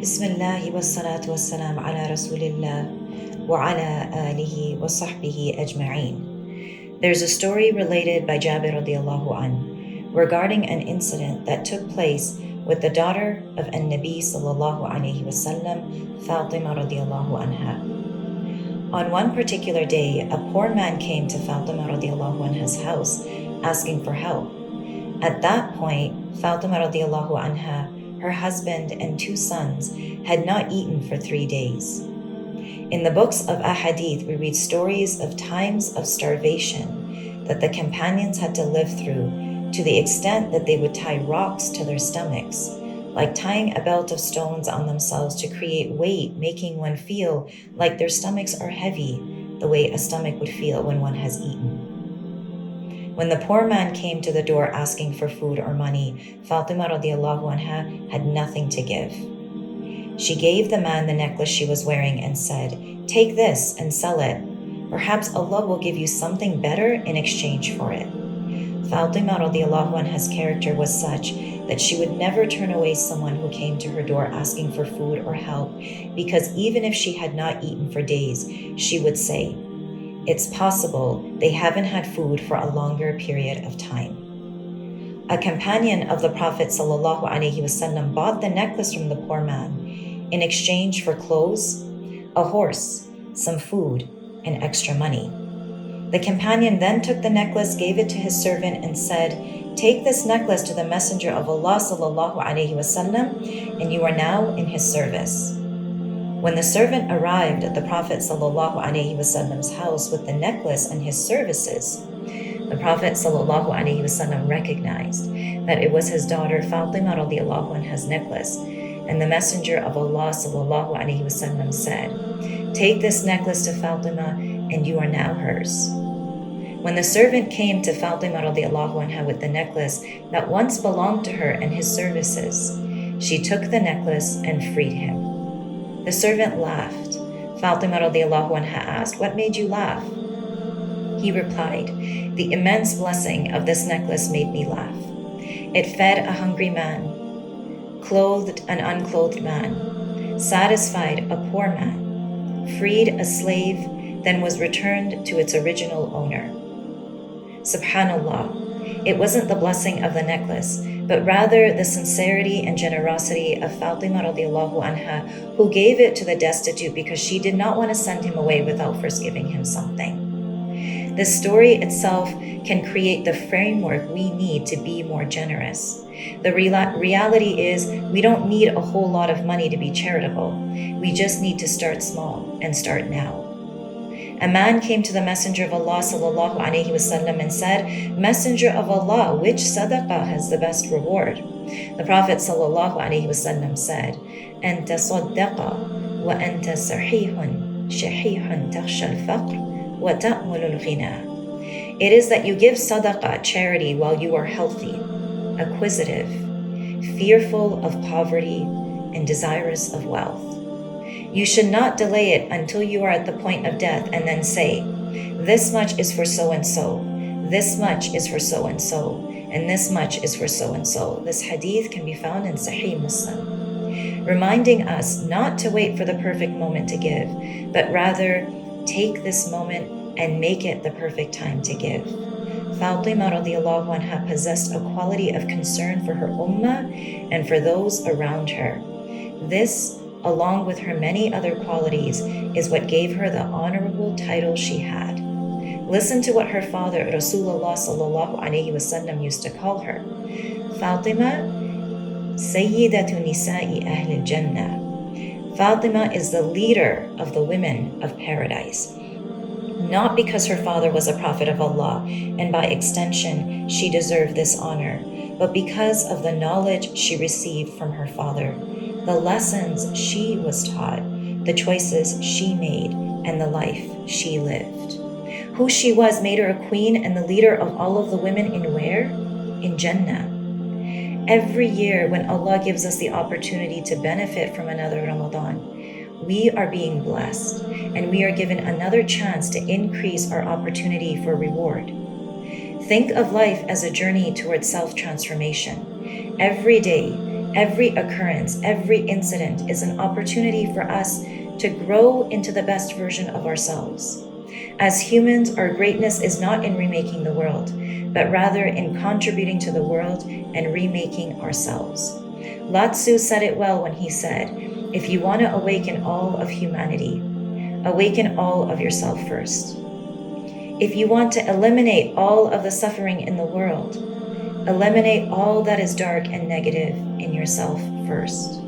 Bismillah wassalatu wassalam ala Rasulillah wa ala alihi wa sahbihi ajma'een. There's a story related by Jabir radiallahu an regarding an incident that took place with the daughter of An-Nabi sallallahu alayhi wasallam, Fatima radiallahu anha. On one particular day, a poor man came to Fatima radiallahu anha's house asking for help. At that point, Fatima radiallahu anha, her husband and 2 sons, had not eaten for 3 days. In the books of Ahadith, we read stories of times of starvation that the companions had to live through, to the extent that they would tie rocks to their stomachs, like tying a belt of stones on themselves to create weight, making one feel like their stomachs are heavy, the way a stomach would feel when one has eaten. When the poor man came to the door asking for food or money, Fatima radiallahu anha had nothing to give. She gave the man the necklace she was wearing and said, "Take this and sell it. Perhaps Allah will give you something better in exchange for it." Fatima radiallahu anha's character was such that she would never turn away someone who came to her door asking for food or help, because even if she had not eaten for days, she would say, "It's possible they haven't had food for a longer period of time." A companion of the Prophet ﷺ bought the necklace from the poor man in exchange for clothes, a horse, some food, and extra money. The companion then took the necklace, gave it to his servant, and said, "Take this necklace to the Messenger of Allah ﷺ, and you are now in his service." When the servant arrived at the Prophet ﷺ's house with the necklace and his services, the Prophet ﷺ recognized that it was his daughter Fatima radiallahu anha's necklace, and the Messenger of Allah ﷺ said, "Take this necklace to Fatima, and you are now hers." When the servant came to Fatima radiallahu anha with the necklace that once belonged to her and his services, she took the necklace and freed him. The servant laughed. Fatima radiallahu anha asked, "What made you laugh?" He replied, "The immense blessing of this necklace made me laugh. It fed a hungry man, clothed an unclothed man, satisfied a poor man, freed a slave, then was returned to its original owner." Subhanallah, it wasn't the blessing of the necklace, but rather the sincerity and generosity of Fatima radiallahu anha, who gave it to the destitute because she did not want to send him away without first giving him something. This story itself can create the framework we need to be more generous. The reality is we don't need a whole lot of money to be charitable. We just need to start small and start now. A man came to the Messenger of Allah sallallahu alayhi wasallam and said, "Messenger of Allah, which sadaqah has the best reward?" The Prophet sallallahu alayhi wasallam said, "Anta saddaqa wa anta sahihun shahihun takhsha al-faqr wa ta'mulu al-ghina." It is that you give sadaqah, charity, while you are healthy, acquisitive, fearful of poverty, and desirous of wealth. You should not delay it until you are at the point of death and then say, "This much is for so-and-so, this much is for so-and-so, and this much is for so-and-so." This hadith can be found in Sahih Muslim, reminding us not to wait for the perfect moment to give, but rather take this moment and make it the perfect time to give. Fatima radiallahu anha possessed a quality of concern for her ummah and for those around her. This, along with her many other qualities, is what gave her the honorable title she had. Listen to what her father, Rasulullah sallallahu alayhi wasallam, used to call her. Fatima, Sayyidatu Nisa'i Ahl al-Jannah. Fatima is the leader of the women of paradise. Not because her father was a prophet of Allah, and by extension she deserved this honor, but because of the knowledge she received from her father, the lessons she was taught, the choices she made, and the life she lived. Who she was made her a queen and the leader of all of the women in where? In Jannah. Every year when Allah gives us the opportunity to benefit from another Ramadan, we are being blessed, and we are given another chance to increase our opportunity for reward. Think of life as a journey towards self-transformation. Every day, Every occurrence, every incident is an opportunity for us to grow into the best version of ourselves. As humans, our greatness is not in remaking the world, but rather in contributing to the world and remaking ourselves. Lao Tzu said it well when he said, if you want to awaken all of humanity, awaken all of yourself first. If you want to eliminate all of the suffering in the world, eliminate all that is dark and negative in yourself first.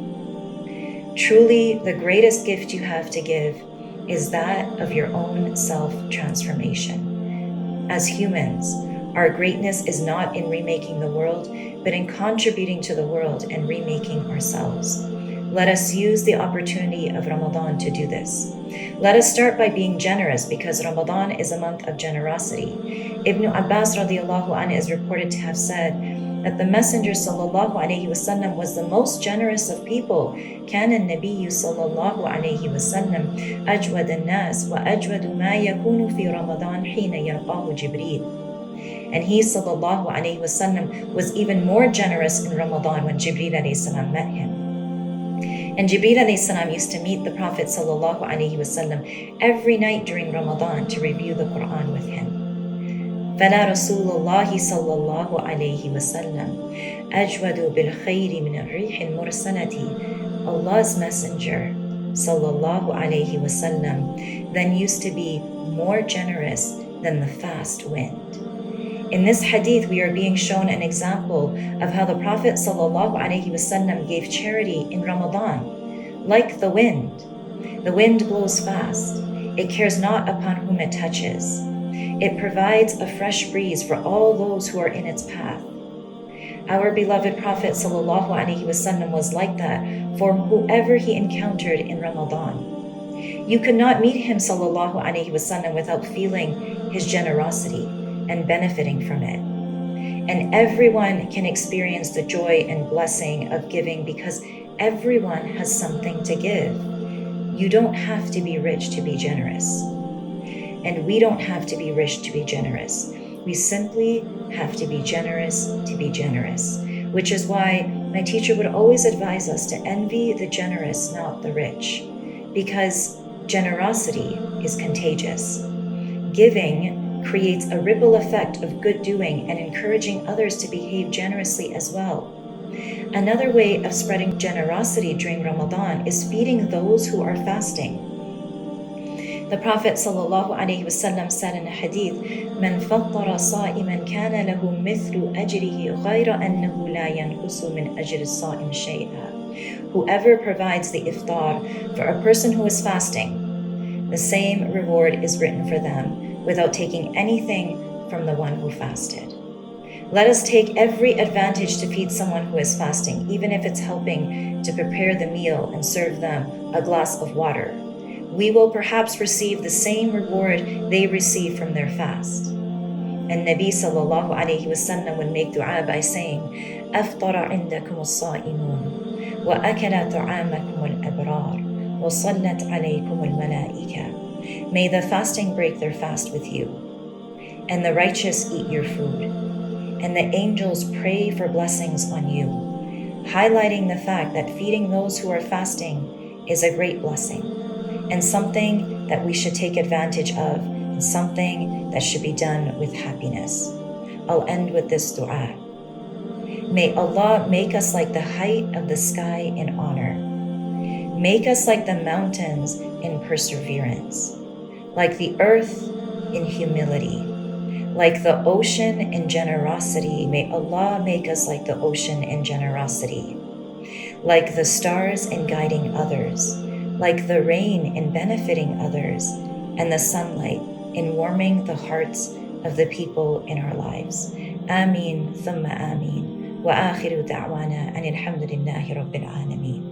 Truly, the greatest gift you have to give is that of your own self-transformation. As humans, our greatness is not in remaking the world, but in contributing to the world and remaking ourselves. Let us use the opportunity of Ramadan to do this. Let us start by being generous, because Ramadan is a month of generosity. Ibn Abbas radiallahu anhu is reported to have said that the Messenger sallallahu alayhi wasallam was the most generous of people. كان النبي صلى الله عليه وسلم أجود الناس وأجود ما يكون في رمضان حين يلقاه جبريل. And he sallallahu alayhi wasallam was even more generous in Ramadan when Jibreel alayhi salam met him. And Jibreel alayhi salam used to meet the Prophet sallallahu alayhi wasallam every night during Ramadan to review the Quran with him. فلا رسول الله صلى الله عليه وسلم أجود بالخير من الريح المرسلة. Allah's Messenger sallallahu alayhi wasallam then used to be more generous than the fast wind. In this hadith, we are being shown an example of how the Prophet ﷺ gave charity in Ramadan. Like the wind blows fast. It cares not upon whom it touches. It provides a fresh breeze for all those who are in its path. Our beloved Prophet ﷺ was like that for whoever he encountered in Ramadan. You could not meet him ﷺ without feeling his generosity and benefiting from it. And everyone can experience the joy and blessing of giving, because everyone has something to give. You don't have to be rich to be generous. And we don't have to be rich to be generous. We simply have to be generous to be generous, which is why my teacher would always advise us to envy the generous, not the rich, because generosity is contagious. Giving creates a ripple effect of good doing and encouraging others to behave generously as well. Another way of spreading generosity during Ramadan is feeding those who are fasting. The Prophet ﷺ said in a hadith, "Man fattara sa'iman kana lahu mithlu ajrihi ghayra annahu la yanqusu min ajri as-sa'im shay'a." Whoever provides the iftar for a person who is fasting, the same reward is written for them, without taking anything from the one who fasted. Let us take every advantage to feed someone who is fasting, even if it's helping to prepare the meal and serve them a glass of water. We will perhaps receive the same reward they receive from their fast. And Nabi sallallahu alayhi wasallam would make dua by saying, "Aftara indakum as-sa'imun, wa akala ta'amakum al-abrar, wa sallat alaykum al-malaika." May the fasting break their fast with you, and the righteous eat your food, and the angels pray for blessings on you, highlighting the fact that feeding those who are fasting is a great blessing, and something that we should take advantage of, and something that should be done with happiness. I'll end with this dua. May Allah make us like the height of the sky in honor. Make us like the mountains in perseverance, like the earth in humility, like the ocean in generosity. May Allah make us like the ocean in generosity, like the stars in guiding others, like the rain in benefiting others, and the sunlight in warming the hearts of the people in our lives. Ameen, thumma ameen. Wa akhiru da'wana anil hamdulillahi rabbil alameen.